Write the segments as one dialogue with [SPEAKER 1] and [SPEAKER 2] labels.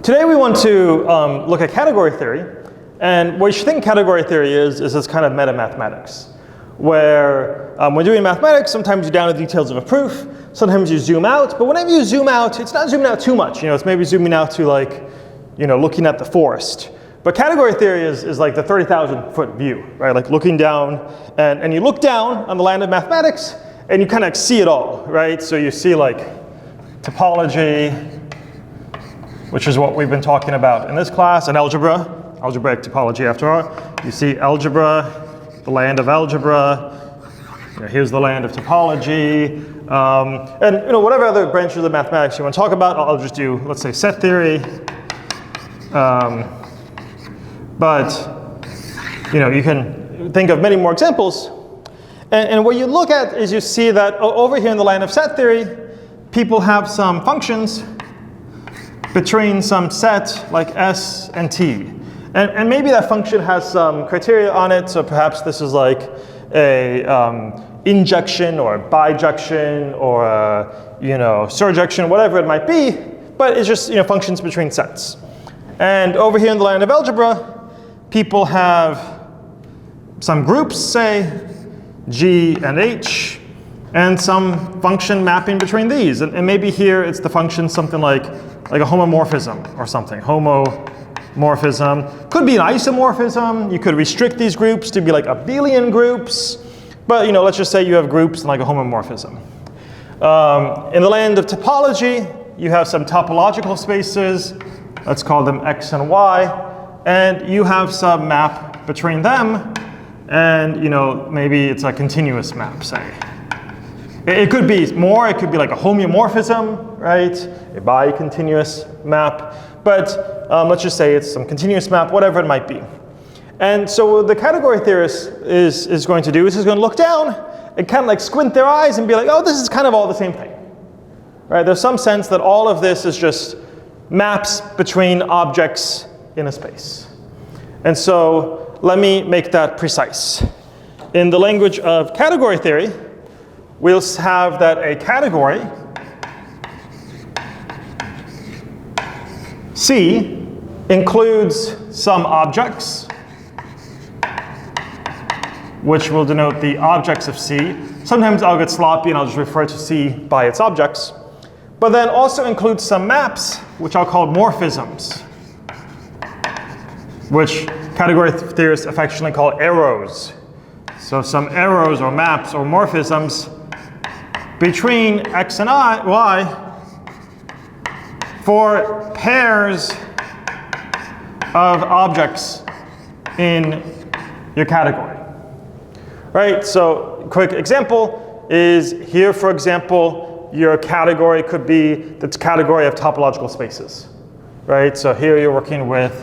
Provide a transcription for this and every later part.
[SPEAKER 1] Today we want to look at category theory. And what you should think category theory is this kind of meta-mathematics, where when doing mathematics, sometimes you're down to details of a proof, sometimes you zoom out, but whenever you zoom out, it's not zooming out too much. It's maybe zooming out to like, looking at the forest. But category theory is like the 30,000-foot view, right? Like looking down, and you look down on the land of mathematics, and you kind of see it all, right? So you see like topology, which is what we've been talking about in this class, and algebra, algebraic topology after all. You see algebra, the land of algebra. Here's the land of topology. And whatever other branches of mathematics you want to talk about, I'll just do, let's say, set theory. But you can think of many more examples. And what you look at is you see that over here in the land of set theory, people have some functions between some set like S and T. And maybe that function has some criteria on it, so perhaps this is like a injection or a bijection or a surjection, whatever it might be, but it's just functions between sets. And over here in the land of algebra, people have some groups, say G and H, and some function mapping between these. And maybe here it's the function something like a homomorphism or something. Homomorphism. Could be an isomorphism. You could restrict these groups to be like abelian groups. But let's just say you have groups in like a homomorphism. In the land of topology, you have some topological spaces. Let's call them X and Y. And you have some map between them. And maybe it's a continuous map, say. It could be more, it could be like a homeomorphism, right? A bicontinuous map. But let's just say it's some continuous map, whatever it might be. And so what the category theorist is going to do is he's going to look down and kind of like squint their eyes and be like, oh, this is kind of all the same thing. Right? There's some sense that all of this is just maps between objects in a space. And so let me make that precise. In the language of category theory, we'll have that a category C includes some objects, which will denote the objects of C. Sometimes I'll get sloppy and I'll just refer to C by its objects. But then also includes some maps, which I'll call morphisms, which category theorists affectionately call arrows. So some arrows or maps or morphisms between X and Y for pairs of objects in your category. Right, so quick example is here, for example, your category could be the category of topological spaces. Right, so here you're working with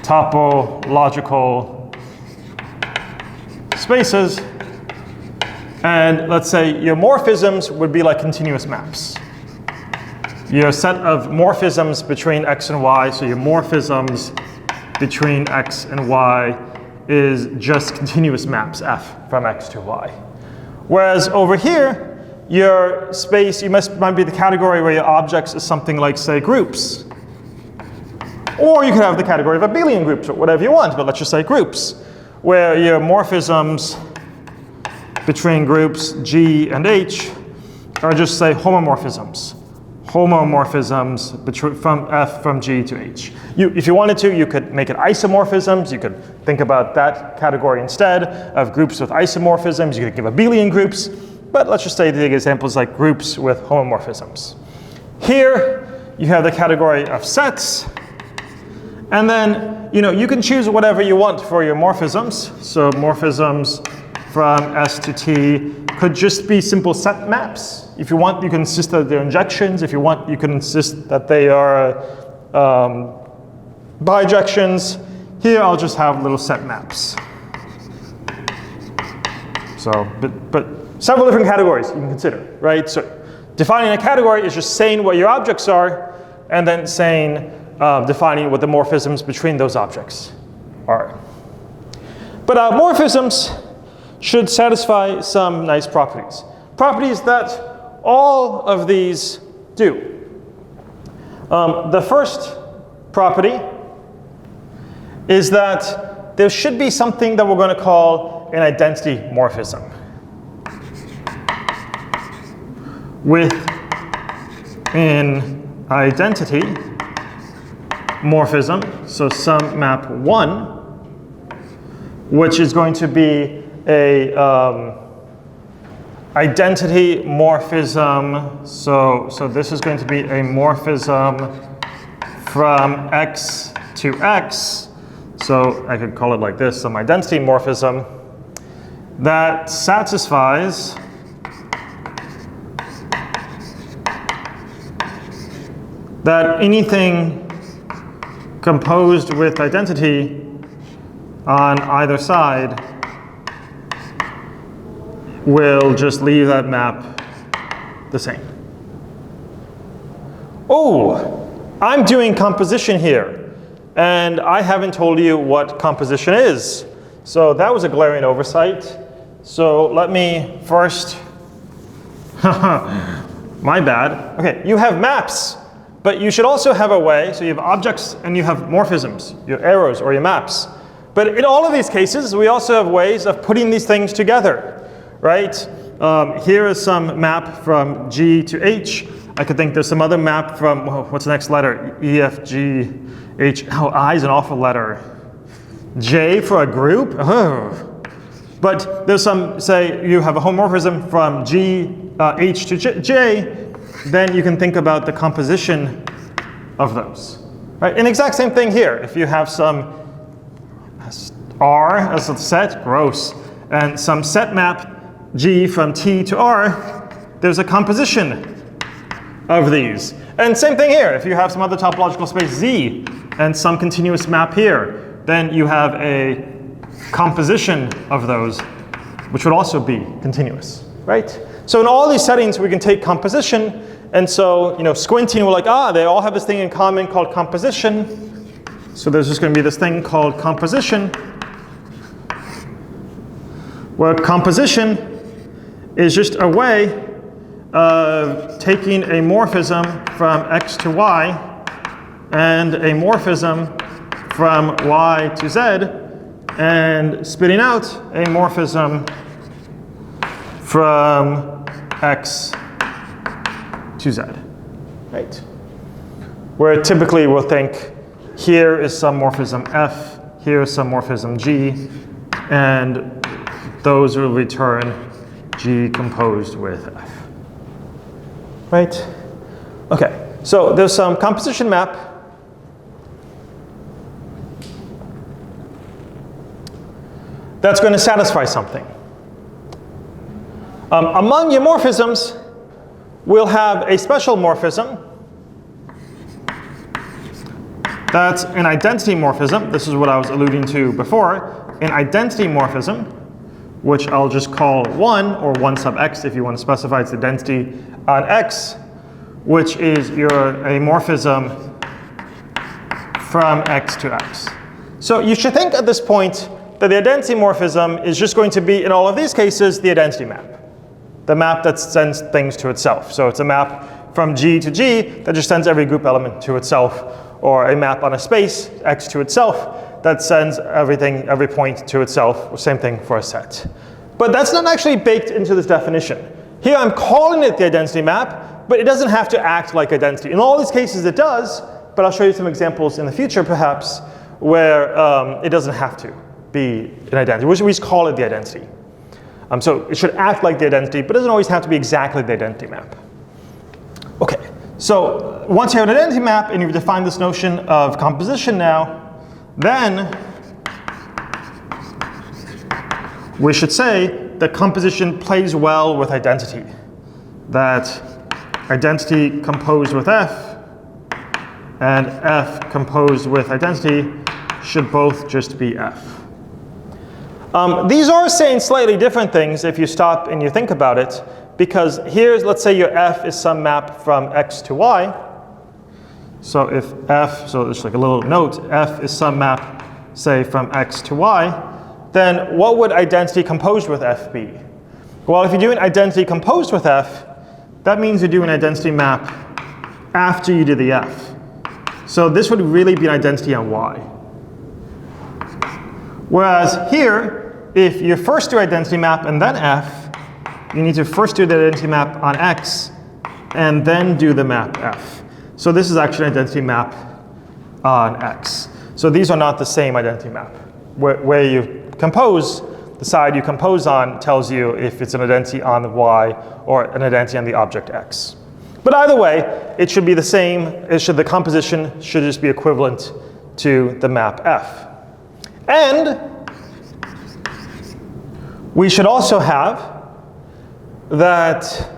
[SPEAKER 1] topological spaces. And let's say your morphisms would be like continuous maps. Your set of morphisms between X and Y, so your morphisms between X and Y is just continuous maps, F from X to Y. Whereas over here, your space, might be the category where your objects is something like, say, groups. Or you could have the category of abelian groups or whatever you want, but let's just say groups, where your morphisms between groups G and H are just, say, homomorphisms. Homomorphisms from F from G to H. If you wanted to, you could make it isomorphisms. You could think about that category instead of groups with isomorphisms. You could give abelian groups. But let's just say the example is like groups with homomorphisms. Here, you have the category of sets. And then, you can choose whatever you want for your morphisms. So morphisms from S to T could just be simple set maps. If you want, you can insist that they're injections. If you want, you can insist that they are bijections. Here, I'll just have little set maps. So, but several different categories you can consider, right? So defining a category is just saying what your objects are, and then defining what the morphisms between those objects are. But morphisms should satisfy some nice properties. Properties that all of these do. The first property is that there should be something that we're going to call an identity morphism with an identity morphism, so some map 1, which is going to be a identity morphism. So this is going to be a morphism from X to X. So I could call it like this, some identity morphism that satisfies that anything composed with identity on either side will just leave that map the same. Oh, I'm doing composition here, and I haven't told you what composition is. So that was a glaring oversight. So let me first, my bad. Okay, you have maps, but you should also have a way, so you have objects and you have morphisms, your arrows or your maps. But in all of these cases, we also have ways of putting these things together, right? Here is some map from G to H. I could think there's some other map from, what's the next letter? E, F, G, H. Oh, I is an awful letter. J for a group? Oh. But there's some, say you have a homomorphism from G, H to J, then you can think about the composition of those. Right? And exact same thing here. If you have some R as a set, gross, and some set map G from T to R, there's a composition of these. And same thing here. If you have some other topological space Z and some continuous map here, then you have a composition of those, which would also be continuous, right? So in all these settings, we can take composition, and so, squinting, we're like, they all have this thing in common called composition. So there's just going to be this thing called composition, where composition is just a way of taking a morphism from X to Y and a morphism from Y to Z and spitting out a morphism from X to Z, right? Where typically we'll think here is some morphism F, here is some morphism G, and those will return G composed with F, right? Okay, so there's some composition map. That's going to satisfy something. Among your morphisms, we'll have a special morphism. That's an identity morphism. This is what I was alluding to before. An identity morphism, which I'll just call 1, or 1 sub x if you want to specify its identity on x, which is a morphism from x to x. So you should think at this point that the identity morphism is just going to be, in all of these cases, the identity map. The map that sends things to itself. So it's a map from G to G that just sends every group element to itself, or a map on a space, X to itself, that sends everything, every point to itself, same thing for a set. But that's not actually baked into this definition. Here I'm calling it the identity map, but it doesn't have to act like identity. In all these cases it does, but I'll show you some examples in the future perhaps, where it doesn't have to be an identity. We just call it the identity. So it should act like the identity, but it doesn't always have to be exactly the identity map. Okay, so once you have an identity map and you've defined this notion of composition now, then we should say that composition plays well with identity. That identity composed with F and F composed with identity should both just be F. These are saying slightly different things if you stop and you think about it, because here's, let's say your F is some map from X to Y. So if F, so it's like a little note, F is some map, say, from X to Y, then what would identity composed with F be? Well, if you're doing identity composed with F, that means you're doing identity map after you do the F. So this would really be an identity on Y. Whereas here, if you first do identity map and then F, you need to first do the identity map on X and then do the map F. So this is actually an identity map on X. So these are not the same identity map. Where you compose, the side you compose on tells you if it's an identity on the Y or an identity on the object X. But either way, it should be the same. The composition should just be equivalent to the map F. And we should also have that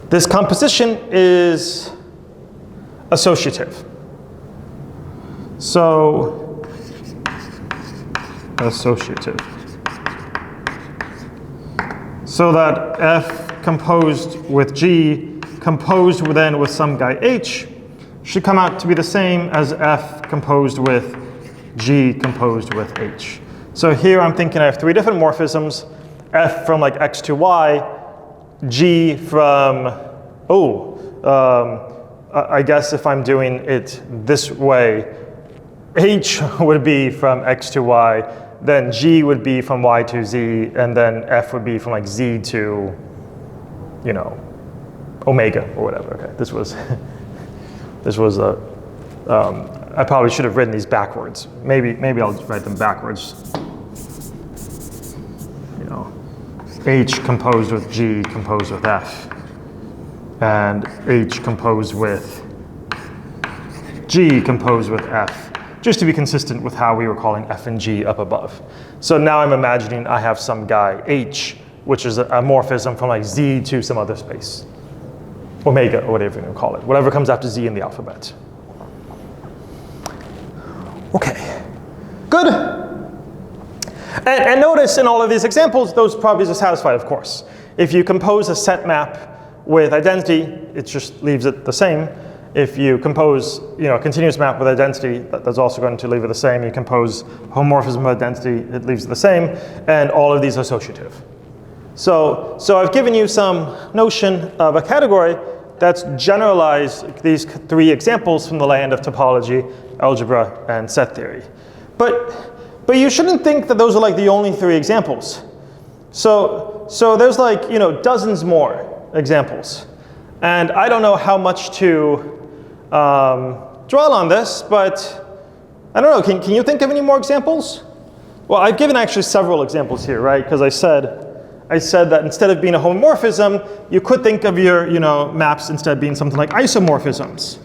[SPEAKER 1] this composition is associative. So, associative. So that F composed with G composed then with some guy H should come out to be the same as F composed with G composed with H. So here I'm thinking I have three different morphisms, F from like X to Y, G from, I guess if I'm doing it this way, H would be from X to Y, then G would be from Y to Z, and then F would be from like Z to, you know, omega or whatever. Okay, this was I probably should have written these backwards. Maybe I'll write them backwards. You know, H composed with G composed with F, and H composed with G composed with F, just to be consistent with how we were calling F and G up above. So now I'm imagining I have some guy H, which is a morphism from like Z to some other space. Omega, or whatever you call it. Whatever comes after Z in the alphabet. Okay, good. And notice in all of these examples, those properties are satisfied, of course. If you compose a set map with identity, it just leaves it the same. If you compose, a continuous map with identity, that's also going to leave it the same. You compose homomorphism with identity, it leaves it the same. And all of these are associative. So I've given you some notion of a category that's generalized these three examples from the land of topology, algebra, and set theory. But you shouldn't think that those are like the only three examples. So there's like, dozens more examples. And I don't know how much to dwell on this, but I don't know, can you think of any more examples? Well, I've given actually several examples here, right? Because I said that instead of being a homomorphism, you could think of your maps instead being something like isomorphisms.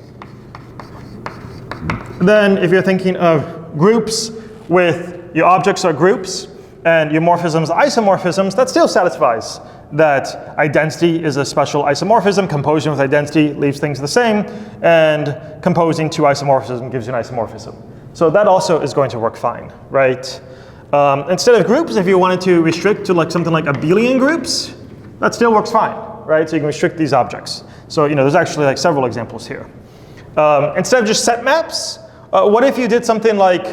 [SPEAKER 1] Then if you're thinking of groups with your objects are groups and your morphisms are isomorphisms, that still satisfies that identity is a special isomorphism. Composing with identity leaves things the same, and composing to isomorphism gives you an isomorphism. So that also is going to work fine, right? Instead of groups, if you wanted to restrict to like something like abelian groups, that still works fine, right? So you can restrict these objects. So there's actually like several examples here. Instead of just set maps, what if you did something like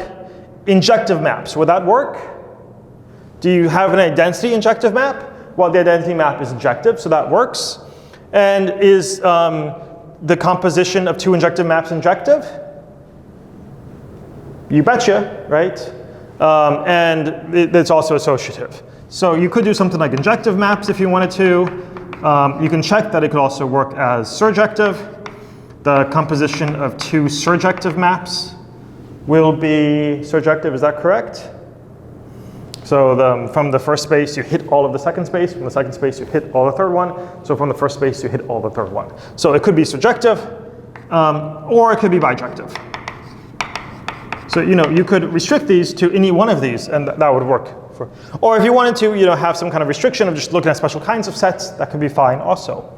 [SPEAKER 1] injective maps? Would that work? Do you have an identity injective map? Well, the identity map is injective, so that works. And is the composition of two injective maps injective? You betcha, right? And it's also associative. So you could do something like injective maps if you wanted to. You can check that it could also work as surjective. The composition of two surjective maps will be surjective, is that correct? So from the first space, you hit all of the second space. From the second space, you hit all the third one. So from the first space, you hit all the third one. So it could be surjective, or it could be bijective. So you could restrict these to any one of these, and that would work. Or if you wanted to have some kind of restriction of just looking at special kinds of sets, that could be fine also.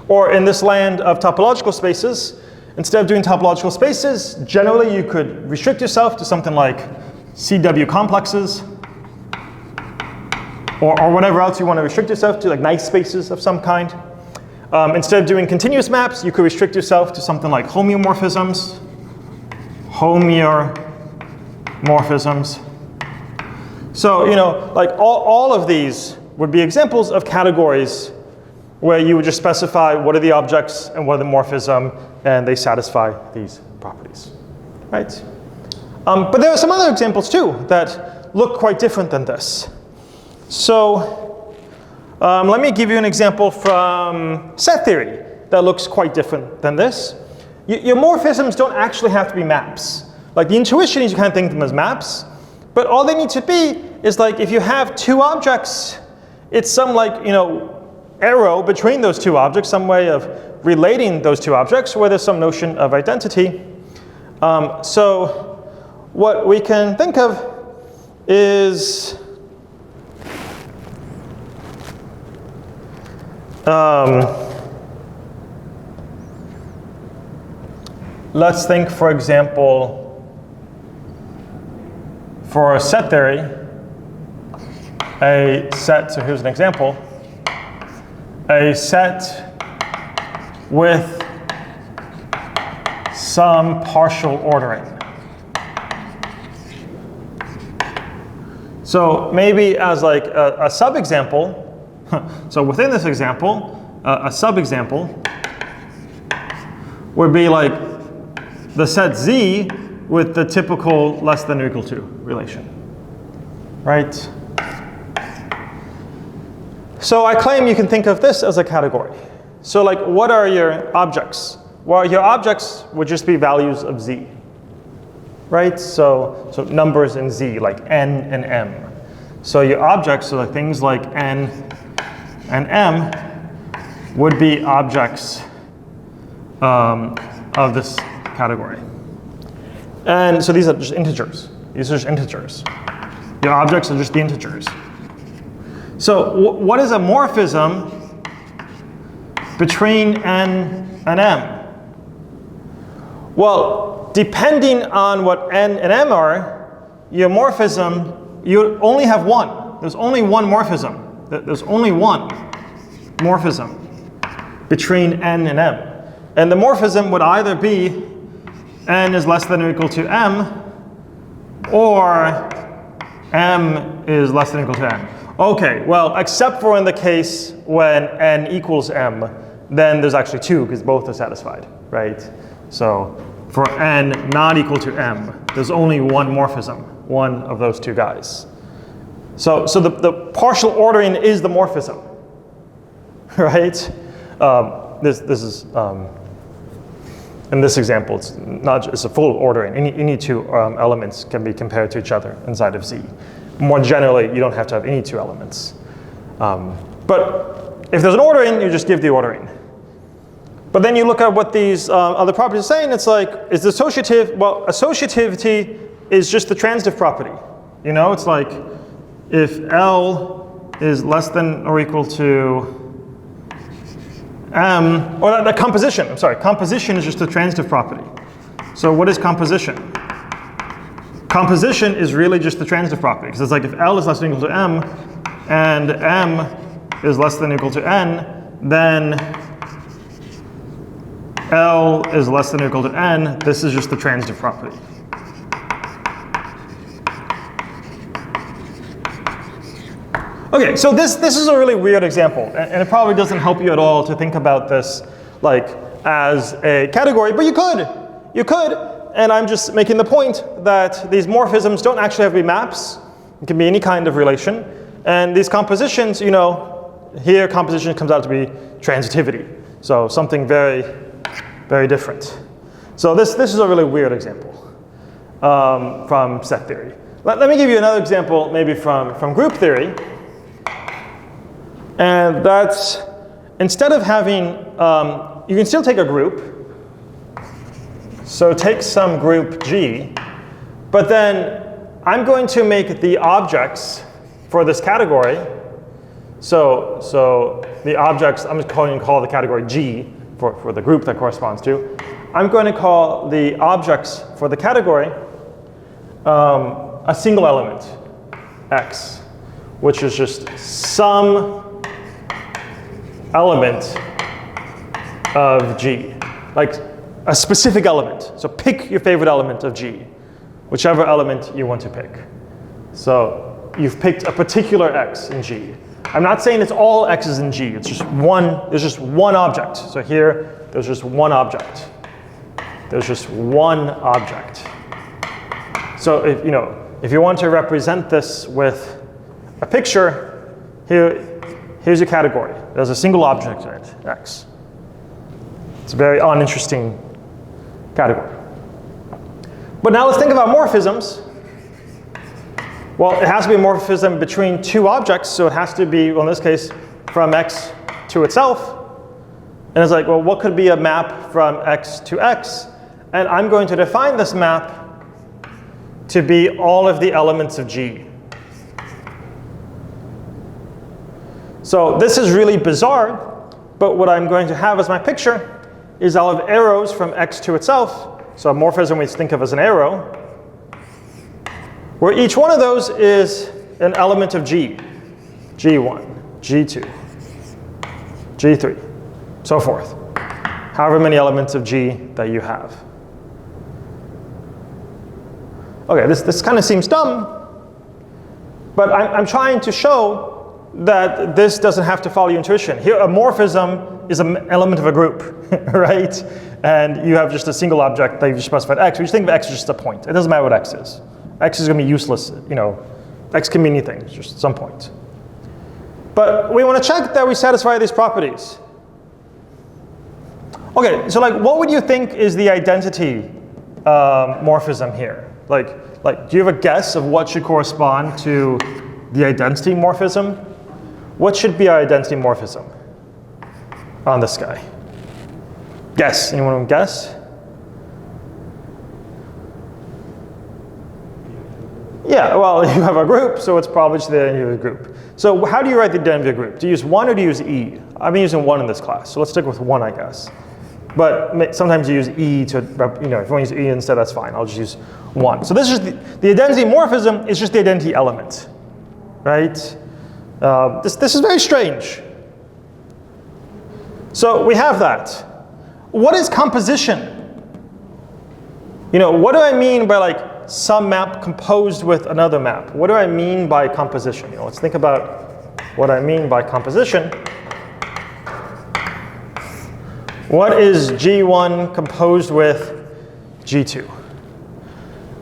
[SPEAKER 1] Or in this land of topological spaces, instead of doing topological spaces, generally you could restrict yourself to something like CW complexes, or whatever else you want to restrict yourself to, like nice spaces of some kind. Instead of doing continuous maps, you could restrict yourself to something like homeomorphisms. So, like all of these would be examples of categories where you would just specify what are the objects and what are the morphism, and they satisfy these properties, right? But there are some other examples too that look quite different than this. So let me give you an example from set theory that looks quite different than this. Your morphisms don't actually have to be maps. Like the intuition is you can't think of them as maps, but all they need to be is like if you have two objects, it's some like, you know, arrow between those two objects, some way of relating those two objects where there's some notion of identity. So what we can think of is let's think, for example, for a set theory, a set, so here's an example, a set with some partial ordering. So maybe as like a sub-example, so within this example, a sub-example would be like the set Z with the typical less than or equal to relation, right? So I claim you can think of this as a category. So like, what are your objects? Well, your objects would just be values of Z, right? So numbers in Z, like N and M. So your objects, so like things like N and M, would be objects of this category. And so these are just integers. These are just integers. Your objects are just the integers. So what is a morphism between N and M? Well, depending on what N and M are, your morphism, you only have one. There's only one morphism. There's only one morphism between N and M. And the morphism would either be N is less than or equal to M, or M is less than or equal to N. Okay, well, except for in the case when N equals M, then there's actually two, because both are satisfied, right? So for N not equal to M, there's only one morphism, one of those two guys. So the partial ordering is the morphism, right? This is, in this example, it's a full ordering. Any two elements can be compared to each other inside of Z. More generally, you don't have to have any two elements. But if there's an ordering, you just give the ordering. But then you look at what these other properties are saying, it's like, is the associative? Well, associativity is just the transitive property. You know, it's like if L is less than or equal to M, or the composition, I'm sorry, composition is just a transitive property. So what is composition? Composition is really just the transitive property, because it's like if L is less than or equal to M, and M is less than or equal to N, then L is less than or equal to N. This is just the transitive property. Okay, so this is a really weird example, and it probably doesn't help you at all to think about this like as a category, but you could, and I'm just making the point that these morphisms don't actually have to be maps. It can be any kind of relation, and these compositions, you know, here composition comes out to be transitivity, so something very, very different. So this is a really weird example from set theory. Let me give you another example, maybe from group theory. And that's, instead of having, you can still take a group. So take some group G, but then I'm going to make the objects for this category. So the objects, I'm just going to call the category G for the group that corresponds to. I'm going to call the objects for the category a single element, X, which is just some element of G, like a specific element. So pick your favorite element of G, whichever element you want to pick. So you've picked a particular X in G. I'm not saying it's all X's in G. It's just one. There's just one object. So here, there's just one object. There's just one object. So if you want to represent this with a picture, here's your category. There's a single object in it, X. It's a very uninteresting category. But now let's think about morphisms. Well, it has to be a morphism between two objects, so it has to be, well, in this case, from X to itself. And it's like, well, what could be a map from X to X? And I'm going to define this map to be all of the elements of G. So this is really bizarre, but what I'm going to have as my picture is I'll have arrows from X to itself. So a morphism we think of as an arrow, where each one of those is an element of G. G1, G2, G3, so forth. However many elements of G that you have. Okay, this kind of seems dumb, but I'm trying to show that this doesn't have to follow your intuition. Here, a morphism is an element of a group, right? And you have just a single object that you've specified X. We just think of X as just a point. It doesn't matter what X is. X is going to be useless. X can be anything, it's just some point. But we want to check that we satisfy these properties. Okay, so what would you think is the identity morphism here? Do you have a guess of what should correspond to the identity morphism? What should be our identity morphism on this guy? Guess. Anyone want to guess? Yeah, well, you have a group, so it's probably just the identity of a group. So how do you write the identity of a group? Do you use 1 or do you use E? I've been using 1 in this class, so let's stick with 1, I guess. But sometimes you use E to, if you want to use E instead, that's fine. I'll just use 1. So this is the identity morphism is just the identity element, right? This is very strange. So we have that. What is composition? What do I mean by some map composed with another map? What do I mean by composition? Let's think about what I mean by composition. What is G1 composed with G2?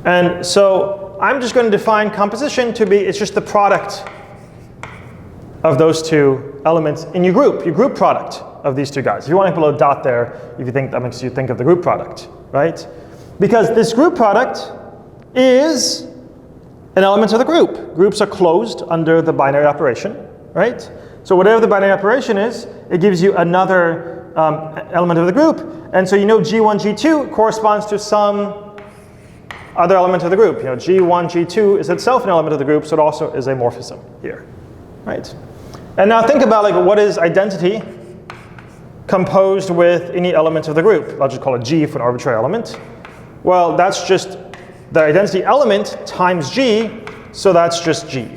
[SPEAKER 1] And so I'm just going to define composition to be, it's just the product of those two elements in your group product of these two guys. If you want to put a dot there, if you think that makes you think of the group product, right? Because this group product is an element of the group. Groups are closed under the binary operation, right? So whatever the binary operation is, it gives you another element of the group. And so G1, G2 corresponds to some other element of the group. G1, G2 is itself an element of the group, so it also is a morphism here, right? And now think about what is identity composed with any element of the group. I'll just call it G for an arbitrary element. Well, that's just the identity element times G, so that's just G.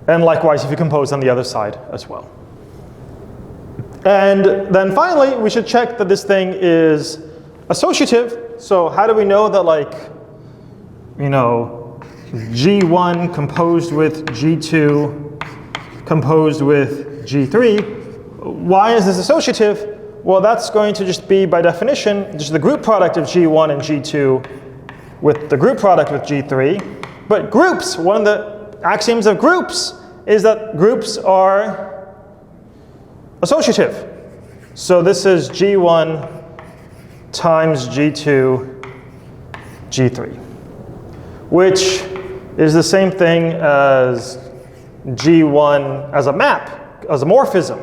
[SPEAKER 1] And likewise, if you compose on the other side as well. And then finally, we should check that this thing is associative. So how do we know that G1 composed with G2 composed with G3? Why is this associative? Well, that's going to just be, by definition, just the group product of G1 and G2 with the group product with G3. But groups, one of the axioms of groups is that groups are associative. So this is G1 times G2, G3, which is the same thing as G1 as a map, as a morphism.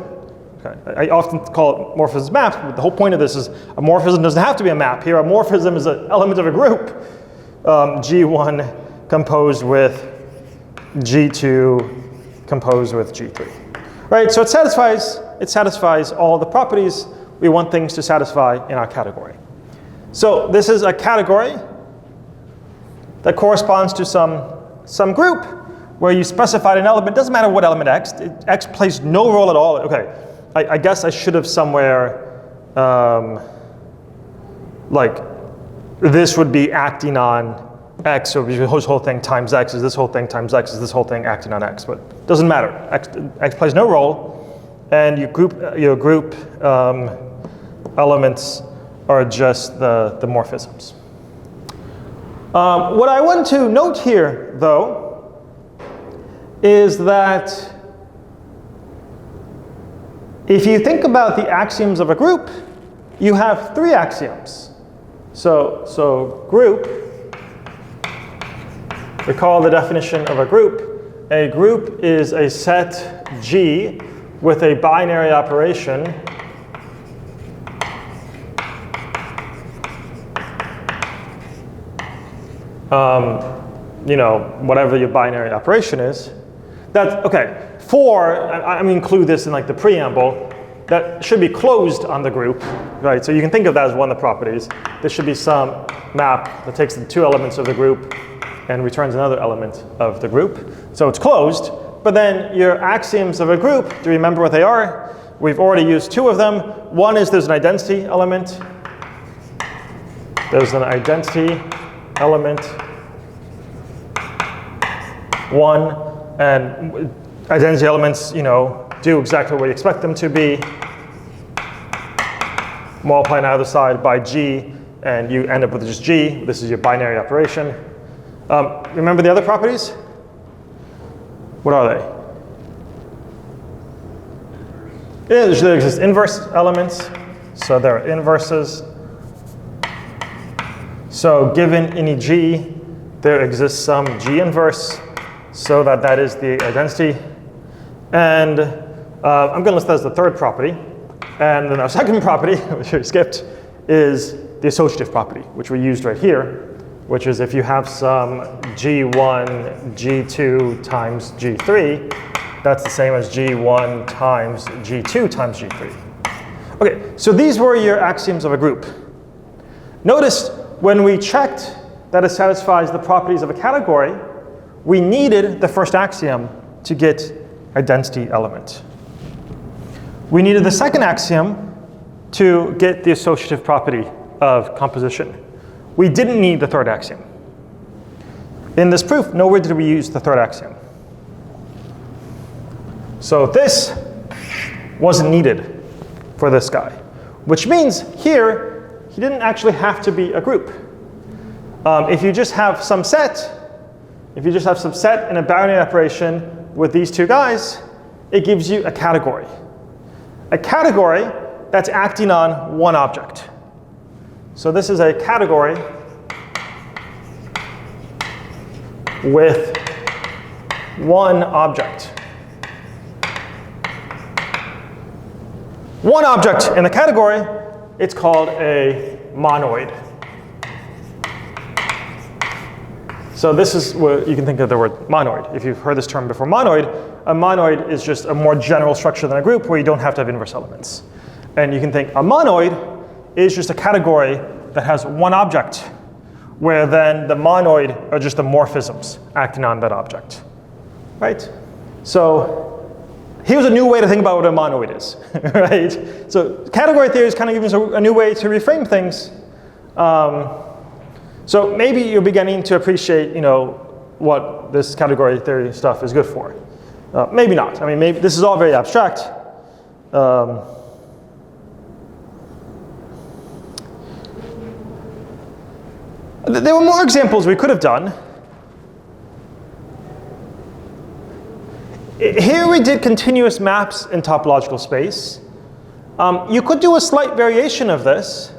[SPEAKER 1] Okay. I often call it morphism map, but the whole point of this is a morphism doesn't have to be a map. Here, a morphism is an element of a group. G1 composed with G2 composed with G3. Right, so it satisfies all the properties we want things to satisfy in our category. So this is a category that corresponds to some group where you specified an element. Doesn't matter what element X. X plays no role at all. Okay, I guess I should have somewhere this would be acting on X, so this whole thing times X is this whole thing times X is this whole thing acting on X, but it doesn't matter. X plays no role, and your group elements are just the morphisms. What I want to note here, though, is that if you think about the axioms of a group, you have 3 axioms. So group, recall the definition of a group. A group is a set G with a binary operation whatever your binary operation is. That's okay. I'm going to include this in like the preamble. That should be closed on the group, right? So you can think of that as one of the properties. There should be some map that takes the 2 elements of the group and returns another element of the group. So it's closed. But then your axioms of a group, do you remember what they are? We've already used 2 of them. One is there's an identity element. There's an identity element 1, and identity elements, do exactly what you expect them to be. Multiply on either side by G, and you end up with just G. This is your binary operation. Remember the other properties? What are they? There exist inverse elements, so there are inverses. So given any G, there exists some G inverse, so that is the identity. And I'm going to list that as the 3rd property. And then our 2nd property, which we skipped, is the associative property, which we used right here, which is if you have some G1, G2 times G3, that's the same as G1 times G2 times G3. Okay, so these were your axioms of a group. Notice when we checked that it satisfies the properties of a category, we needed the first axiom to get identity element. We needed the 2nd axiom to get the associative property of composition. We didn't need the 3rd axiom. In this proof, nowhere did we use the 3rd axiom. So this wasn't needed for this guy, which means here, he didn't actually have to be a group. If you just have some set, in a binary operation with these 2 guys, it gives you a category. A category that's acting on one object. So this is a category with one object. One object in the category, it's called a monoid. So this is where you can think of the word monoid. If you've heard this term before, monoid, a monoid is just a more general structure than a group where you don't have to have inverse elements. And you can think a monoid is just a category that has one object, where then the monoid are just the morphisms acting on that object, right? So here's a new way to think about what a monoid is, right? So category theory is kind of giving us a new way to reframe things. So maybe you're beginning to appreciate, what this category theory stuff is good for. Maybe not. I mean, maybe this is all very abstract. There were more examples we could have done. Here we did continuous maps in topological space. You could do a slight variation of this.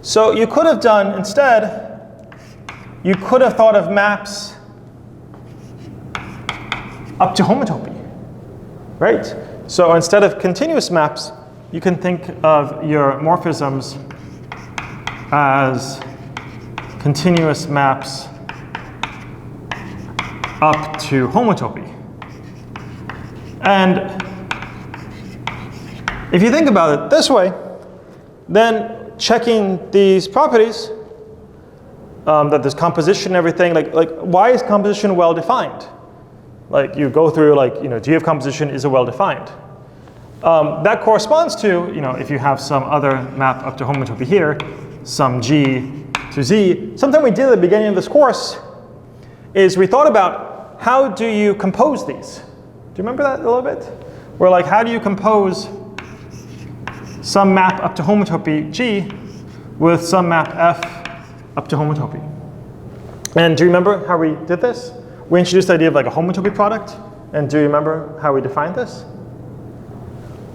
[SPEAKER 1] So you could have done, instead, you could have thought of maps up to homotopy, right? So instead of continuous maps, you can think of your morphisms as continuous maps up to homotopy. And if you think about it this way, then checking these properties, that there's composition and everything, like why is composition well defined? Like you go through G of composition is a well defined. That corresponds to, if you have some other map up to homotopy here, some G to Z. Something we did at the beginning of this course is we thought about how do you compose these? Do you remember that a little bit? We're like, how do you compose some map up to homotopy G with some map F up to homotopy. And do you remember how we did this? We introduced the idea of like a homotopy product. And do you remember how we defined this?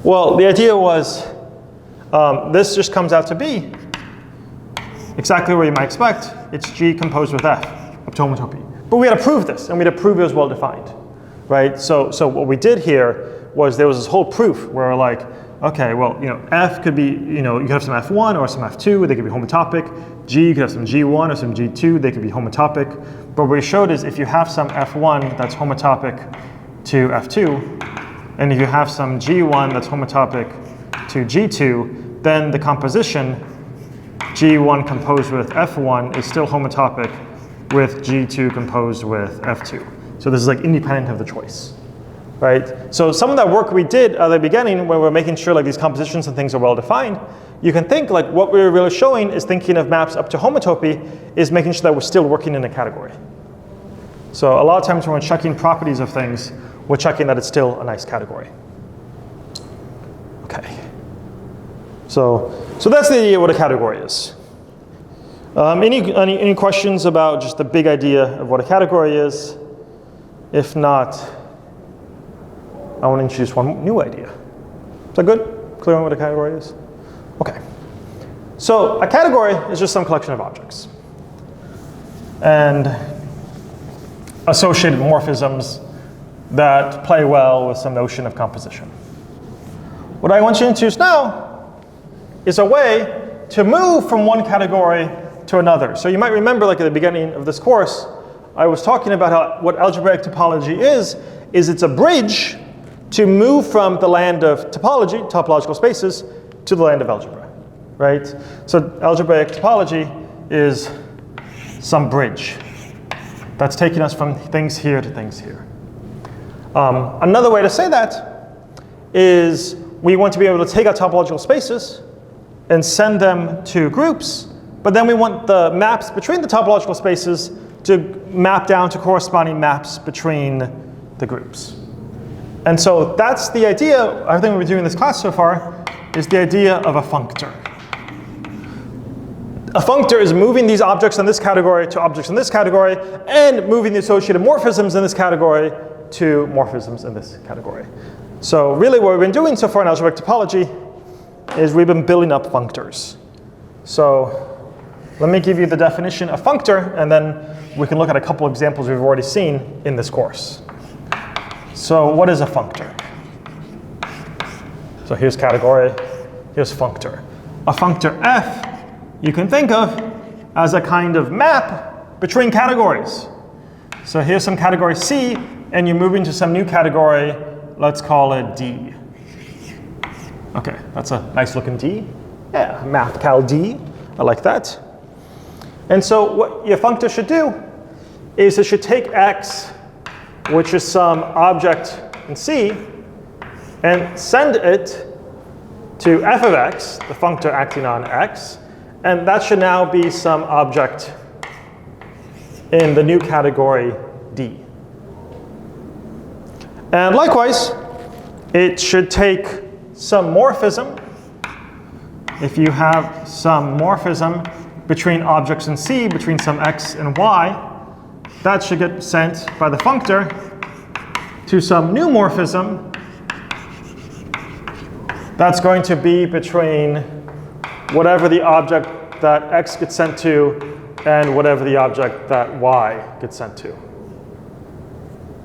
[SPEAKER 1] Well, the idea was this just comes out to be exactly what you might expect. It's G composed with F up to homotopy. But we had to prove this, and we had to prove it was well defined, right? So what we did here was there was this whole proof where we're like, okay, well, F could be, you could have some F1 or some F2, they could be homotopic. G, you could have some G1 or some G2, they could be homotopic. But what we showed is if you have some F1 that's homotopic to F2, and if you have some G1 that's homotopic to G2, then the composition G1 composed with F1 is still homotopic with G2 composed with F2. So this is like independent of the choice, right? So some of that work we did at the beginning when we're making sure like these compositions and things are well defined, you can think like what we're really showing is thinking of maps up to homotopy is making sure that we're still working in a category. So a lot of times when we're checking properties of things, we're checking that it's still a nice category. Okay. So that's the idea of what a category is. Any questions about just the big idea of what a category is? If not, I want to introduce one new idea. Is that good? Clear on what a category is? Okay. So a category is just some collection of objects and associated morphisms that play well with some notion of composition. What I want you to introduce now is a way to move from one category to another. So you might remember, like at the beginning of this course, I was talking about what algebraic topology is it's a bridge to move from the land of topology, topological spaces, to the land of algebra, right? So algebraic topology is some bridge that's taking us from things here to things here. Another way to say that is we want to be able to take our topological spaces and send them to groups, but then we want the maps between the topological spaces to map down to corresponding maps between the groups. And so that's the idea. Everything we've been doing in this class so far is the idea of a functor. A functor is moving these objects in this category to objects in this category, and moving the associated morphisms in this category to morphisms in this category. So really what we've been doing so far in algebraic topology is we've been building up functors. So let me give you the definition of functor, and then we can look at a couple examples we've already seen in this course. So what is a functor? So here's category, here's functor. A functor F you can think of as a kind of map between categories. So here's some category C, and you're moving to some new category, let's call it D. Okay, that's a nice looking D. Yeah, map cal D, I like that. And so what your functor should do is it should take X, which is some object in C, and send it to f of X, the functor acting on X, and that should now be some object in the new category D. And likewise, it should take some morphism. If you have some morphism between objects in C, between some X and Y, that should get sent by the functor to some new morphism that's going to be between whatever the object that X gets sent to and whatever the object that Y gets sent to.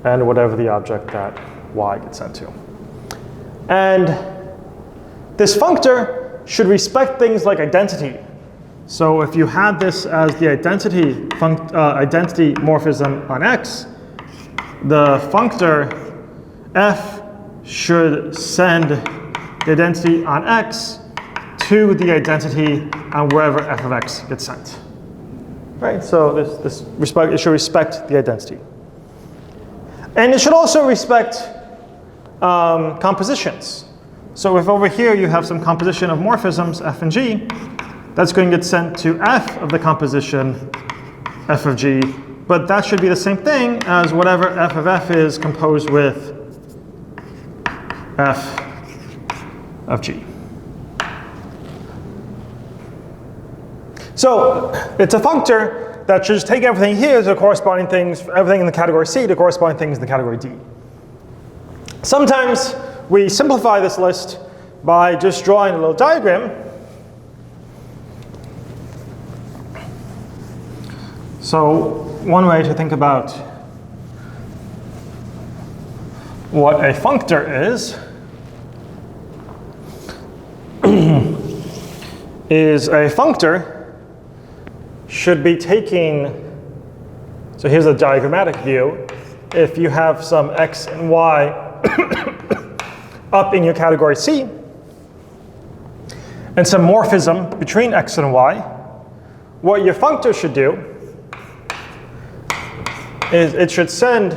[SPEAKER 1] And whatever the object that Y gets sent to. And this functor should respect things like identity. So if you had this as the identity morphism on X, the functor F should send the identity on X to the identity on wherever f of X gets sent. Right? So it should respect the identity. And it should also respect compositions. So if over here you have some composition of morphisms, F and G, that's going to get sent to F of the composition, F of G, but that should be the same thing as whatever F of F is composed with F of G. So it's a functor that should just take everything here to corresponding things, everything in the category C to corresponding things in the category D. Sometimes we simplify this list by just drawing a little diagram. So one way to think about what a functor is a functor should be taking, so here's a diagrammatic view. If you have some x and y up in your category C, and some morphism between x and y, what your functor should do is it should send,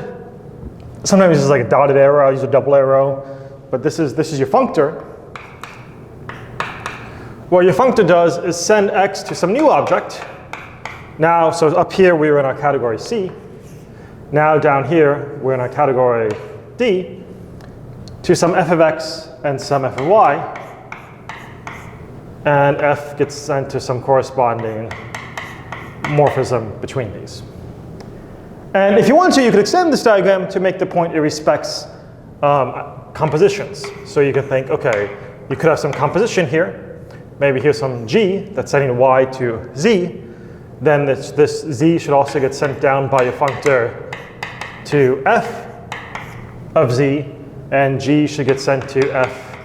[SPEAKER 1] sometimes this is like a dotted arrow, I'll use a double arrow, but this is your functor. What your functor does is send x to some new object. Now, so up here we were in our category C. Now down here we're in our category D, to some f of x and some f of y. And f gets sent to some corresponding morphism between these. And if you want to, you could extend this diagram to make the point it respects compositions. So you can think, okay, you could have some composition here. Maybe here's some g that's sending y to z. Then this z should also get sent down by your functor to f of z, and g should get sent to f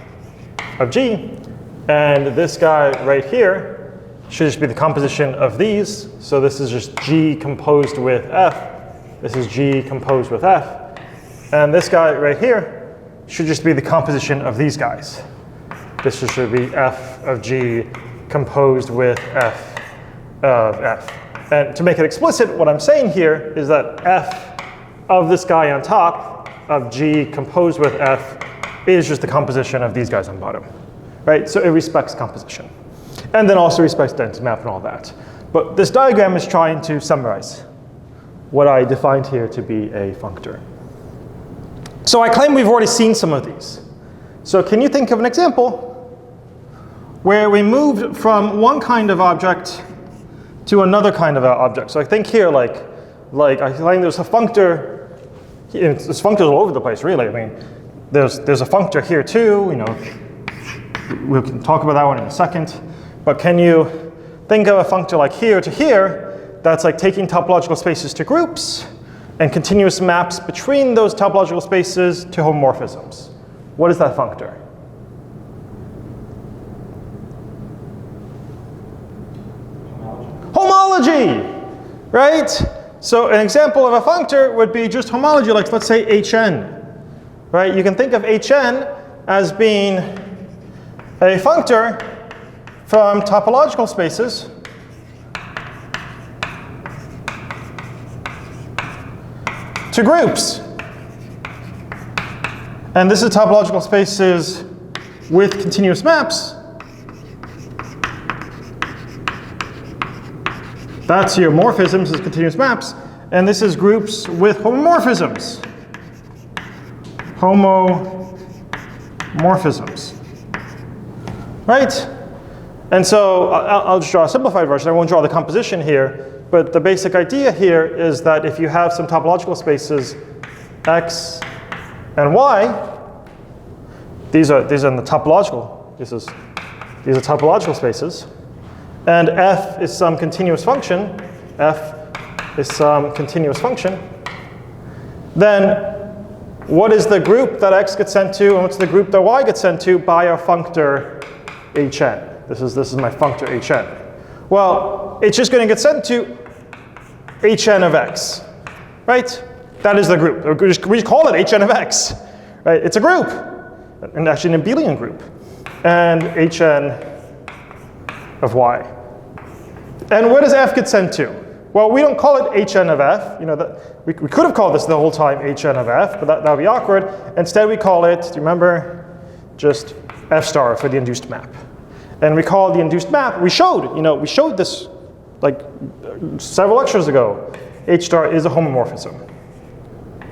[SPEAKER 1] of g. And this guy right here should just be the composition of these. So this is just g composed with f. This is g composed with f. And this guy right here should just be the composition of these guys. This should be f of g composed with f of f. And to make it explicit, what I'm saying here is that f of this guy on top of g composed with f is just the composition of these guys on bottom. Right? So it respects composition. And then also respects density map and all that. But this diagram is trying to summarize what I defined here to be a functor. So I claim we've already seen some of these. So can you think of an example where we moved from one kind of object to another kind of object? So I think here, like I think there's a functor. There's functors all over the place, really. I mean, there's a functor here too. You know, we can talk about that one in a second. But can you think of a functor like here to here that's like taking topological spaces to groups and continuous maps between those topological spaces to homomorphisms? What is that functor? Homology, right? So an example of a functor would be just homology, like let's say Hn, right? You can think of Hn as being a functor from topological spaces to groups. And this is topological spaces with continuous maps. That's your morphisms is continuous maps. And this is groups with homomorphisms. Homomorphisms. Right? And so I'll just draw a simplified version. I won't draw the composition here. But the basic idea here is that if you have some topological spaces x and y, these are in the topological. These are topological spaces. And f is some continuous function. F is some continuous function. Then what is the group that x gets sent to, and what's the group that y gets sent to by our functor Hn? This is my functor Hn. Well, it's just going to get sent to Hn of x, right? That is the group. We just call it Hn of x, right? It's a group, and actually an abelian group, and Hn of y. And where does f get sent to? Well, we don't call it Hn of f. You know, we could have called this the whole time Hn of f, but that would be awkward. Instead, we call it, do you remember, just f star for the induced map. And we call the induced map, we showed this like several lectures ago. H star is a homomorphism.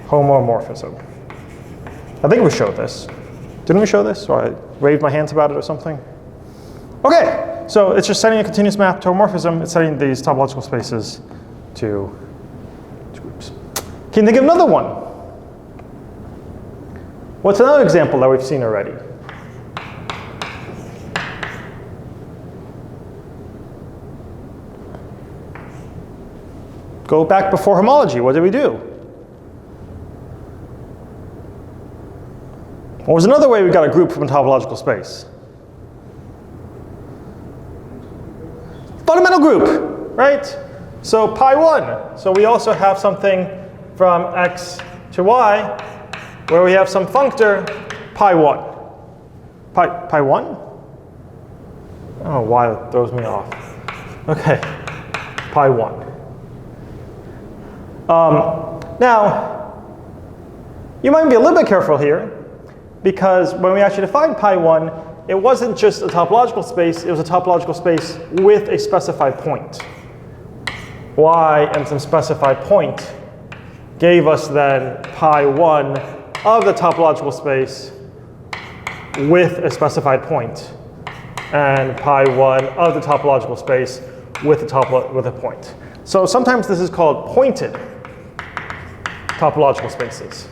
[SPEAKER 1] Homomorphism. I think we showed this. Didn't we show this? Or I waved my hands about it or something? Okay. so it's just setting a continuous map to a morphism. It's setting these topological spaces to groups. Can you think of another one? What's another example that we've seen already? Go back before homology. What did we do? What was another way we got a group from a topological space? Fundamental group, right? So pi1. So we also have something from x to y where we have some functor pi1. Pi1? I don't know why that throws me off. Okay, pi1. Now, you might be a little bit careful here, because when we actually defined pi1, it wasn't just a topological space, it was a topological space with a specified point. Y and some specified point gave us then pi1 of the topological space with a specified point, and pi1 of the topological space with a point. So sometimes this is called pointed topological spaces.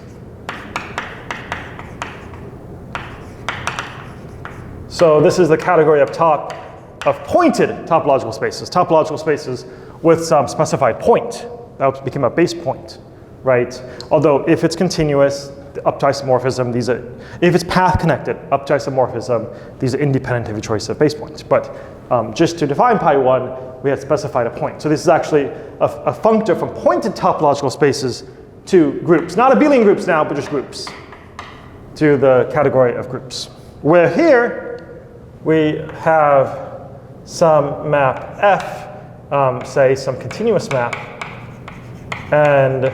[SPEAKER 1] So this is the category up top of pointed topological spaces with some specified point. That became a base point, right? Although if it's continuous, up to isomorphism, if it's path connected, up to isomorphism, these are independent of your choice of base points. But just to define pi1, we had specified a point. So this is actually a functor from pointed topological spaces to groups. Not abelian groups now, but just groups, to the category of groups. Where here, we have some map F, say some continuous map. And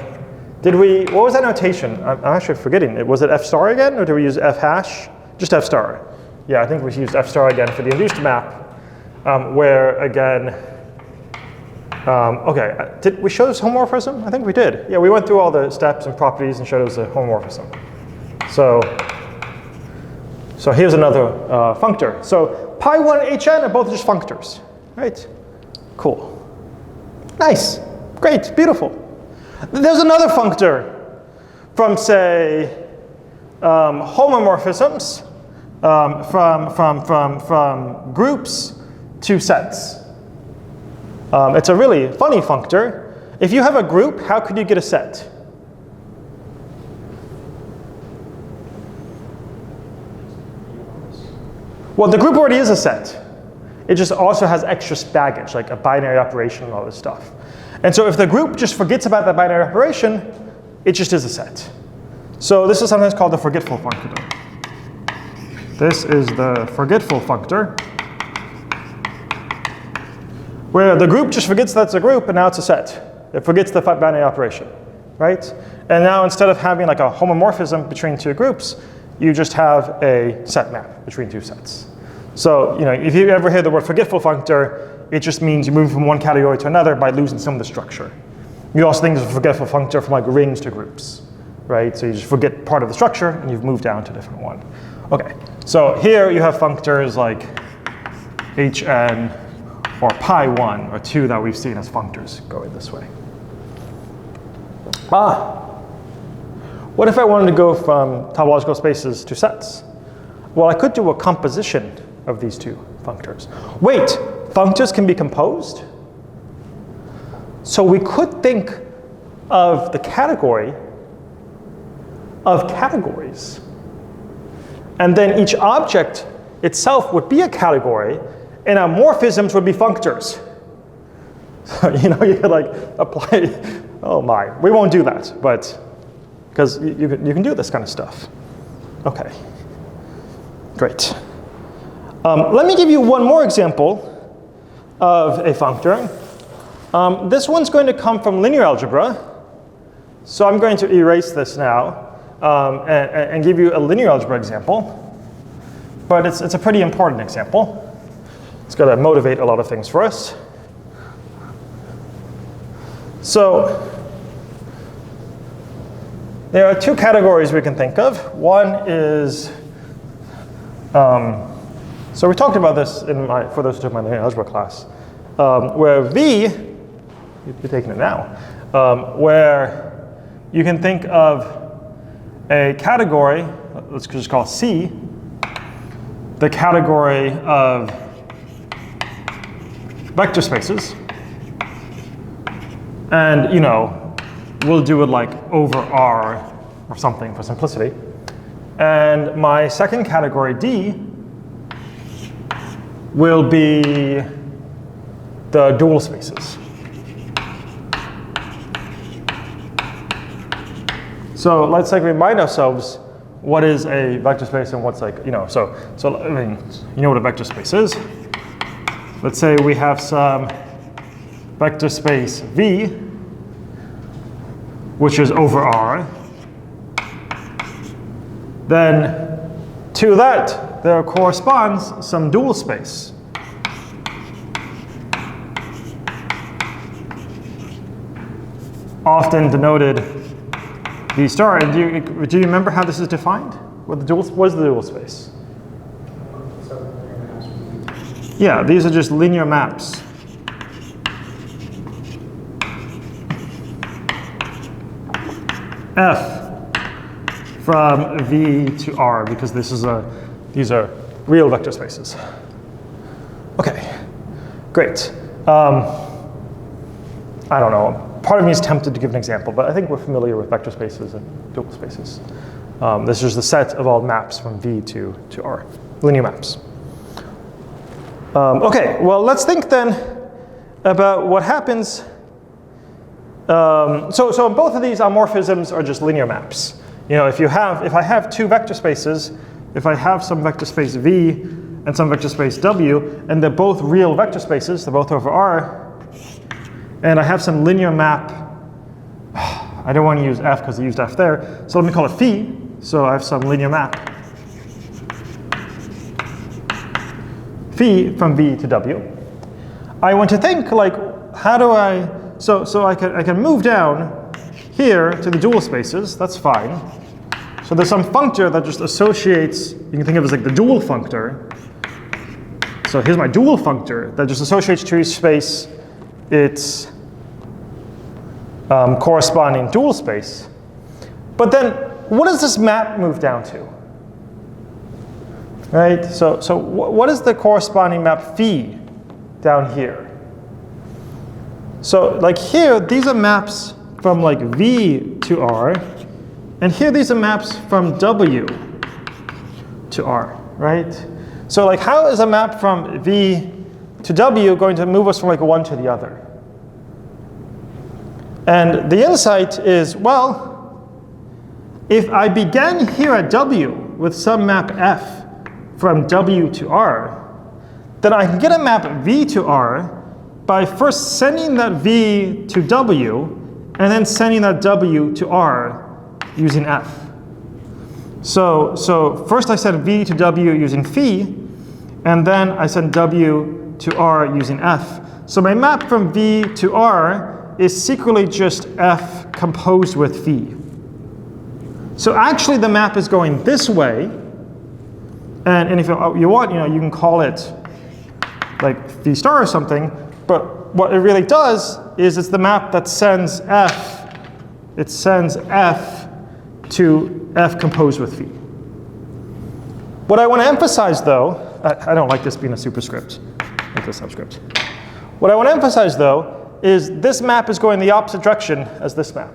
[SPEAKER 1] what was that notation? I'm actually forgetting. Was it F star again, or did we use F hash? Just F star. Yeah, I think we used F star again for the induced map, where again, okay, did we show this homomorphism? I think we did. Yeah, we went through all the steps and properties and showed us a homomorphism. So here's another functor. So pi1 hn are both just functors, right? Cool. Nice, great, beautiful. There's another functor from, say, homomorphisms from groups to sets. It's a really funny functor. If you have a group, how could you get a set? Well, the group already is a set. It just also has extra baggage, like a binary operation and all this stuff. And so if the group just forgets about that binary operation, it just is a set. So this is sometimes called the forgetful functor. This is the forgetful functor, where the group just forgets that's a group, and now it's a set. It forgets the binary operation, right? And now instead of having like a homomorphism between two groups, you just have a set map between two sets. So if you ever hear the word forgetful functor, it just means you move from one category to another by losing some of the structure. You also think of a forgetful functor from like rings to groups, right? So you just forget part of the structure and you've moved down to a different one. Okay, so here you have functors like hn or pi1 or 2 that we've seen as functors going this way. What if I wanted to go from topological spaces to sets? Well, I could do a composition of these two functors. Wait, functors can be composed? So we could think of the category of categories. And then each object itself would be a category, and our morphisms would be functors. So, you could like apply, oh my, we won't do that, but because you can do this kind of stuff. Okay, great. Let me give you one more example of a functor. This one's going to come from linear algebra. So I'm going to erase this now and give you a linear algebra example. But it's a pretty important example. It's going to motivate a lot of things for us. So there are two categories we can think of. One is So we talked about this for those who took my linear algebra class, where V, you're taking it now, where you can think of a category, let's just call it C, the category of vector spaces, and we'll do it like over R or something for simplicity. And my second category, D, will be the dual spaces. So let's remind ourselves what is a vector space and what's so I mean, you know what a vector space is. Let's say we have some vector space V, which is over R. Then to that, there corresponds some dual space. Often denoted V star. And do you remember how this is defined? What is the dual space? Yeah, these are just linear maps. F from V to R, because these are real vector spaces. Okay, great. I don't know. Part of me is tempted to give an example, but I think we're familiar with vector spaces and dual spaces. This is the set of all maps from V to R, linear maps. Okay, well, let's think then about what happens. So both of these morphisms are just linear maps. If I have two vector spaces, if I have some vector space V and some vector space W, and they're both real vector spaces, they're both over R, and I have some linear map, I don't want to use F because I used F there, so let me call it phi. So I have some linear map, phi from V to W. I want to think how do I, so I can move down here to the dual spaces, that's fine. So there's some functor that just associates, you can think of it as the dual functor. So here's my dual functor that just associates to each space its corresponding dual space. But then what does this map move down to? Right? So what is the corresponding map phi down here? So here, these are maps from V to R, and here these are maps from W to R, right? So how is a map from V to W going to move us from one to the other? And the insight is, well, if I began here at W with some map F from W to R, then I can get a map V to R by first sending that V to W and then sending that W to R using F. So first I send V to W using phi, and then I send W to R using F. So my map from V to R is secretly just F composed with phi. So actually the map is going this way, and if you want, you can call it phi star or something, but what it really does is it's the map that sends F, it sends F to F composed with phi. What I want to emphasize though, I don't like this being a superscript, like a subscript. What I want to emphasize though is this map is going the opposite direction as this map.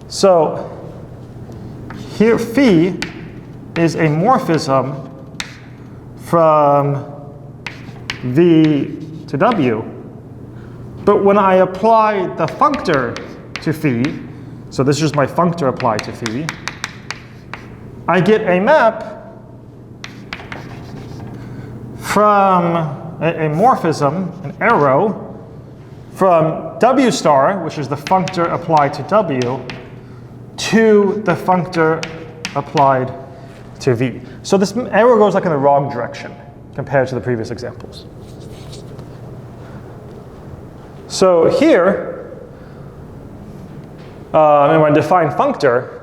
[SPEAKER 1] So here phi is a morphism from V to W. But when I apply the functor to phi, so this is just my functor applied to phi, I get a map from a morphism, an arrow, from W star, which is the functor applied to W, to the functor applied to V. So this arrow goes in the wrong direction compared to the previous examples. So here, when I define functor,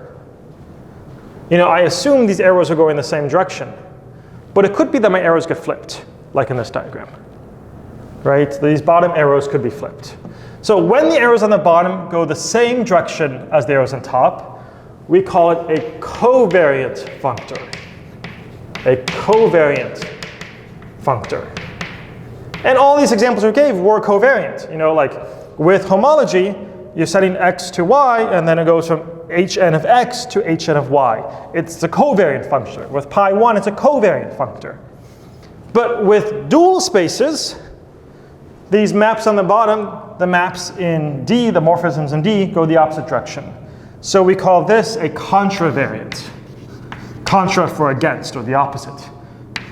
[SPEAKER 1] I assume these arrows are going the same direction. But it could be that my arrows get flipped, like in this diagram. Right? These bottom arrows could be flipped. So when the arrows on the bottom go the same direction as the arrows on top, we call it a covariant functor. A covariant functor. And all these examples we gave were covariant. You know, like with homology, you're setting x to y, and then it goes from hn of x to hn of y. It's the covariant functor. With pi 1, it's a covariant functor. But with dual spaces, these maps on the bottom, the maps in D, the morphisms in D, go the opposite direction. So we call this a contravariant. Contra for against, or the opposite.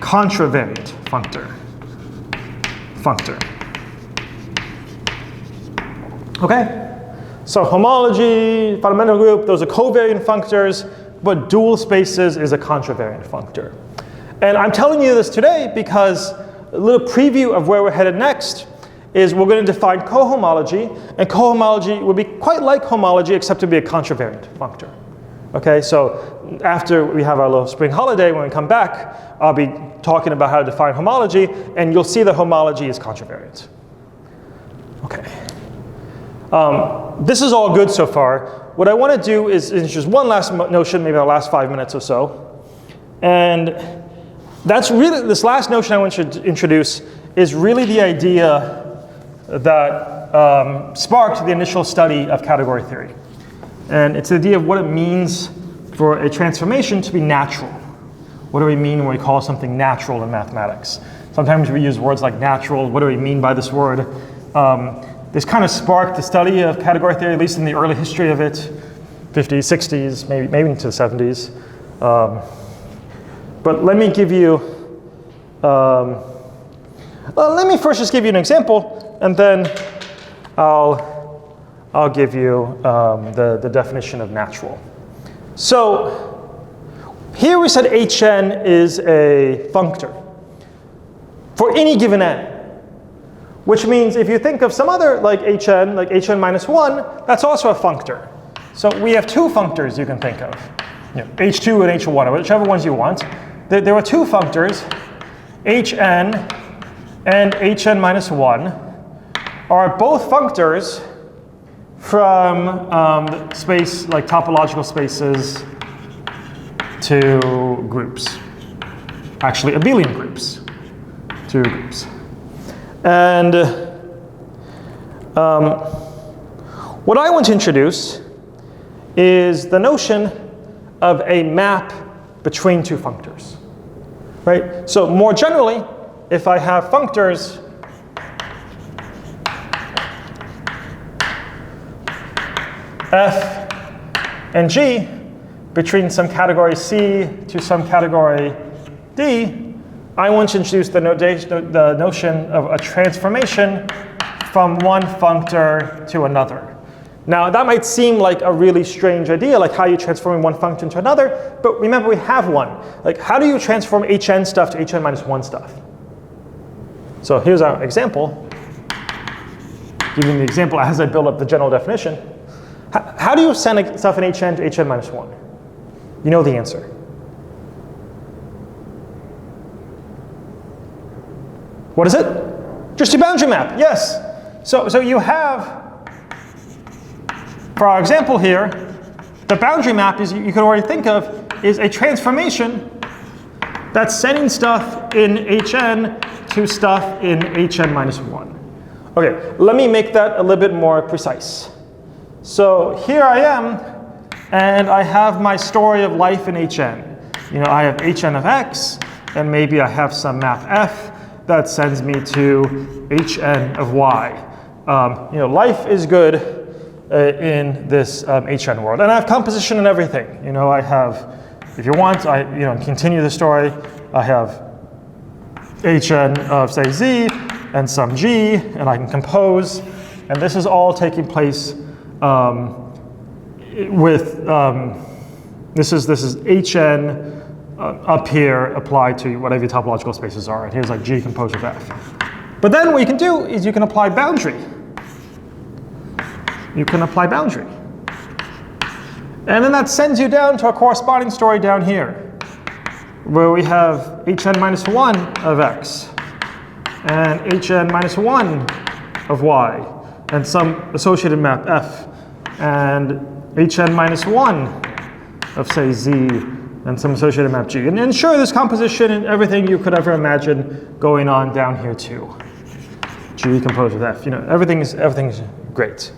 [SPEAKER 1] Contravariant functor. Okay? So homology, fundamental group, those are covariant functors, but dual spaces is a contravariant functor. And I'm telling you this today because a little preview of where we're headed next is we're going to define cohomology, and cohomology will be quite like homology except to be a contravariant functor. Okay, so after we have our little spring holiday, when we come back, I'll be talking about how to define homology, and you'll see that homology is contravariant. Okay. This is all good so far. What I want to do is introduce one last notion, maybe the last 5 minutes or so. And that's really, this last notion I want to introduce is really the idea that sparked the initial study of category theory. And it's the idea of what it means for a transformation to be natural. What do we mean when we call something natural in mathematics? Sometimes we use words like natural. What do we mean by this word? This kind of sparked the study of category theory, at least in the early history of it, 50s, 60s, maybe into the 70s. But let me give you, let me first just give you an example, and then I'll give you the definition of natural. So here we said Hn is a functor for any given n. Which means if you think of some other like Hn minus 1, that's also a functor. So we have two functors you can think of. You know, H2 and H1, or whichever ones you want. There are two functors, Hn and Hn minus 1, are both functors from space, like topological spaces to groups. Actually, abelian groups to groups. And what I want to introduce is the notion of a map between two functors. Right? So more generally, if I have functors f and g between some category C to some category D, I want to introduce the notion of a transformation from one functor to another. Now, that might seem like a really strange idea, like how you transform one functor into another, but remember we have one. Like, how do you transform Hn stuff to Hn minus 1 stuff? So here's our example. Giving the example as I build up the general definition. How do you send stuff in Hn to Hn minus 1? You know the answer. What is it? Just a boundary map, yes. So you have, for our example here, the boundary map is, you can already think of, is a transformation that's sending stuff in Hn to stuff in Hn minus 1. Okay, let me make that a little bit more precise. So here I am, and I have my story of life in Hn. You know, I have Hn of x, and maybe I have some map f that sends me to Hn of y. You know, life is good in this Hn world, and I have composition and everything. You know, I have, if you want, continue the story. I have Hn of say z and some g, and I can compose, and this is all taking place with this is Hn. Up here applied to whatever your topological spaces are. And here's like G composed with F. But then what you can do is you can apply boundary. You can apply boundary. And then that sends you down to a corresponding story down here. where we have hn minus 1 of x and hn minus 1 of y and some associated map f and hn minus 1 of, say, z and some associated map g. And sure, there's composition and everything you could ever imagine going on down here too. G composed with f. You know, everything's great.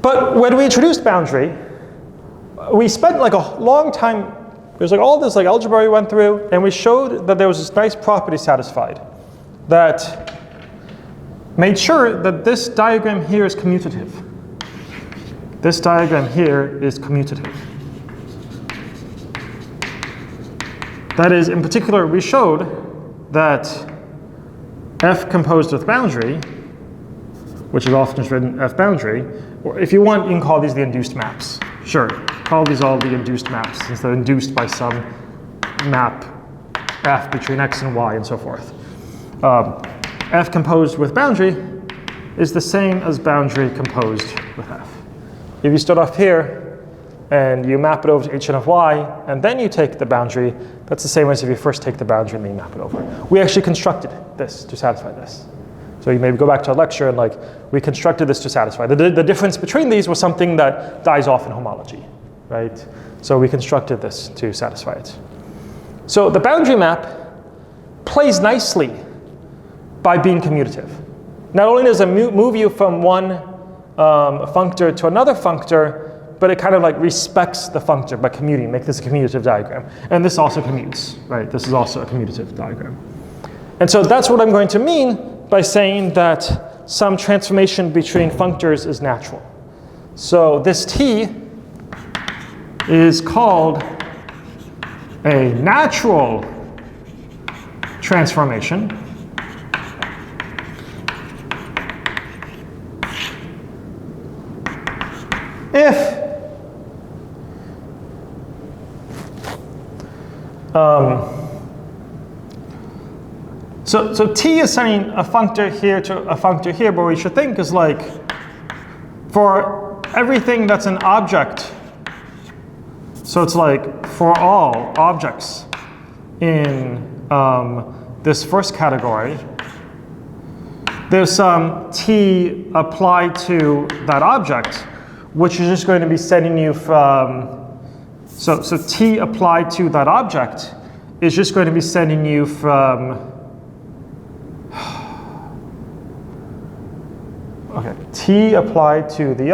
[SPEAKER 1] But when we introduced boundary, we spent like a long time. There's like all this like algebra we went through, and we showed that there was this nice property satisfied that made sure that this diagram here is commutative. This diagram here is commutative. That is, in particular, we showed that f composed with boundary, which is often just written f boundary, or if you want, you can call these the induced maps. Sure, call these all the induced maps, since they're induced by some map f between x and y and so forth. F composed with boundary is the same as boundary composed with f. If you start off here and you map it over to hn of y, and then you take the boundary, that's the same as if you first take the boundary and then you map it over. We actually constructed this to satisfy this. So you maybe go back to a lecture and like, we constructed this to satisfy. The difference between these was something that dies off in homology, right? So we constructed this to satisfy it. So the boundary map plays nicely by being commutative. Not only does it move you from one functor to another functor, but it kind of like respects the functor by commuting, make this a commutative diagram. And this also commutes, right? This is also a commutative diagram. And so that's what I'm going to mean by saying that some transformation between functors is natural. So this T is called a natural transformation if so T is sending a functor here to a functor here, but what we should think is like for everything that's an object, so it's like for all objects in this first category, there's some T applied to that object, which is just going to be sending you from, so T applied to that object is just going to be sending you from, okay, T applied to the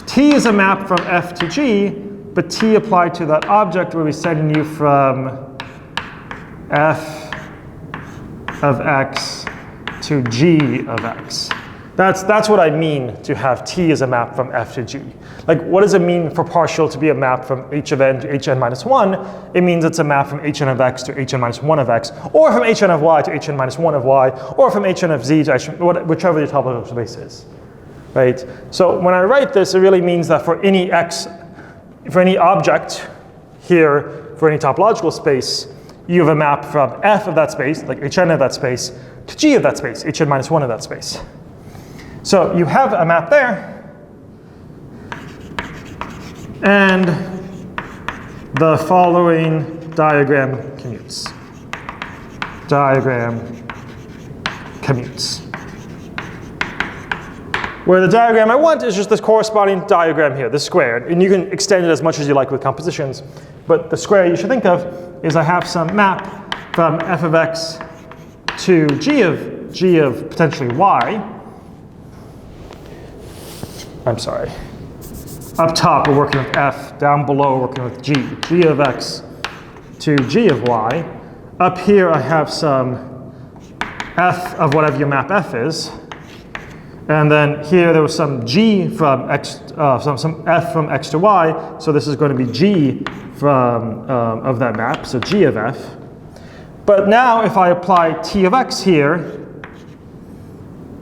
[SPEAKER 1] T is a map from F to G, but T applied to that object will be sending you from F of X to G of X. That's what I mean to have T as a map from F to G. Like, what does it mean for partial to be a map from h of n to hn minus 1? It means it's a map from hn of x to hn minus 1 of x, or from hn of y to hn minus 1 of y, or from hn of z to whichever the topological space is, right? So when I write this, it really means that for any x, for any object here, for any topological space, you have a map from f of that space, like hn of that space, to g of that space, hn minus 1 of that space. So you have a map there, and the following diagram commutes. Diagram commutes. Where the diagram I want is just this corresponding diagram here, this square. And you can extend it as much as you like with compositions. But the square you should think of is I have some map from f of x to g of potentially y. I'm sorry. Up top, we're working with f. Down below, we're working with g. G of x to g of y. Up here, I have some f of whatever your map f is. And then here, there was some g from x, some f from x to y. So this is going to be g from of that map, so g of f. But now, if I apply t of x here,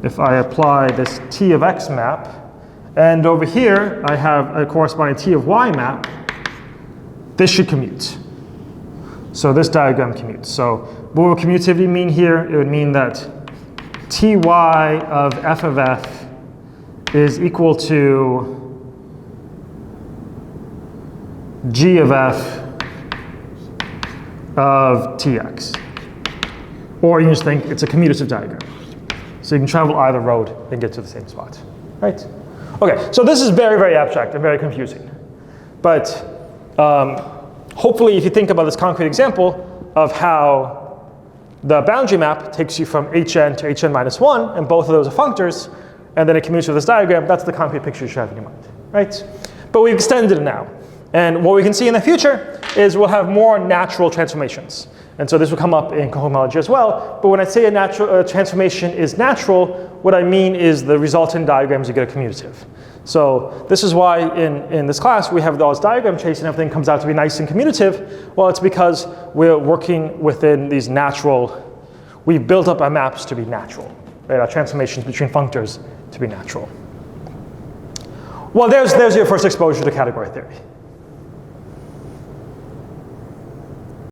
[SPEAKER 1] if I apply this t of x map, and over here, I have a corresponding t of y map, this should commute. So this diagram commutes. So what would commutativity mean here? It would mean that ty of f is equal to g of f of Tx. Or you just think it's a commutative diagram. So you can travel either road and get to the same spot, right? Okay, so this is very, very abstract and very confusing. But hopefully if you think about this concrete example of how the boundary map takes you from Hn to Hn minus 1, and both of those are functors, and then it commutes with this diagram, that's the concrete picture you should have in your mind, right? But we've extended it now. And what we can see in the future is we'll have more natural transformations. And so this will come up in homology as well. But when I say a natural transformation is natural, what I mean is the resultant diagrams you get a commutative. So this is why in this class we have those diagram traits and everything comes out to be nice and commutative. Well, it's because we're working within these natural, we built up our maps to be natural, right? Our transformations between functors to be natural. Well, there's your first exposure to category theory.